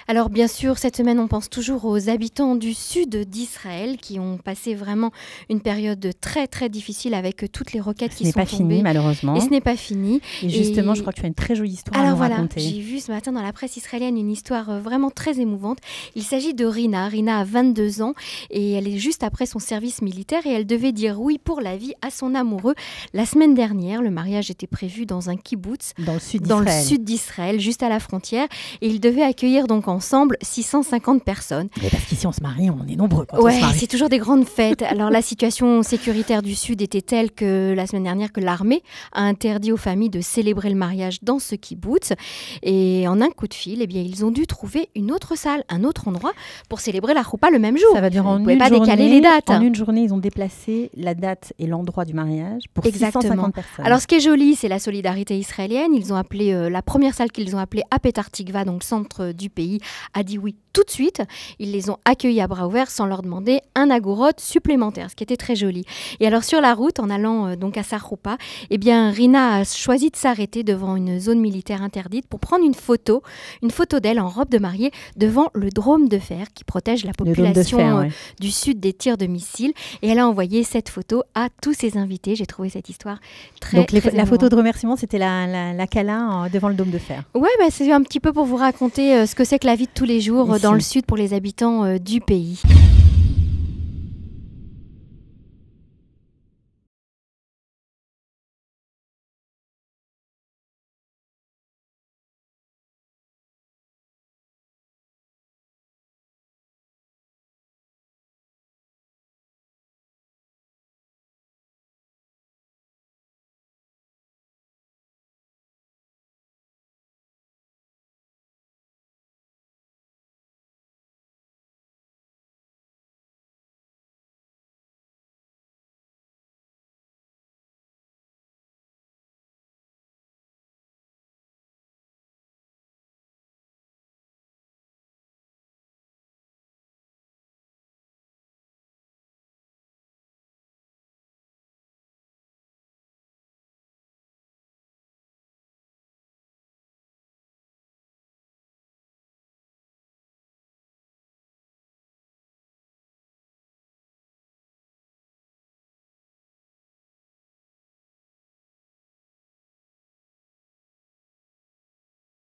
Alors bien sûr, cette semaine, on pense toujours aux habitants du sud d'Israël qui ont passé vraiment une période très très difficile avec toutes les roquettes qui sont tombées. Ce n'est pas fini malheureusement. Et ce n'est pas fini. Et justement, je crois que tu as une très jolie histoire à nous raconter. J'ai vu ce matin dans la presse israélienne une histoire vraiment très émouvante. Il s'agit de Rina. Rina a 22 ans et elle est juste après son service militaire et elle devait dire oui pour la vie à son amoureux. La semaine dernière, le mariage était prévu dans un kibbutz dans le sud d'Israël, juste à la frontière. Et ils devaient accueillir donc ensemble 650 personnes. Mais parce qu'ici on se marie, on est nombreux quand on se marie. C'est toujours des grandes fêtes. Alors la situation sécuritaire du Sud était telle que la semaine dernière que l'armée a interdit aux familles de célébrer le mariage dans ce kibbutz. Et en un coup de fil, eh bien, ils ont dû trouver une autre salle, un autre endroit pour célébrer la choupa le même jour. Ça va dire en une journée, décaler les dates. En une journée, ils ont déplacé la date et l'endroit du mariage pour 650 personnes. Alors ce qui est joli, c'est la solidarité israélienne. Ils ont appelé la première salle qu'ils ont appelée à Petar Tikva, donc le centre du pays, a dit oui tout de suite. Ils les ont accueillis à bras ouverts sans leur demander un agorot supplémentaire, ce qui était très joli. Et alors sur la route, en allant donc à Saroupa, eh bien Rina a choisi de s'arrêter devant une zone militaire interdite pour prendre une photo d'elle en robe de mariée devant le drôme de fer qui protège la population du sud des tirs de missiles. Et elle a envoyé cette photo à tous ses invités. J'ai trouvé cette histoire très la photo de remerciement, c'était la câlin devant le dôme de fer. Ouais, c'est un petit peu pour vous raconter ce que c'est que la vie de tous les jours dans le sud pour les habitants du pays.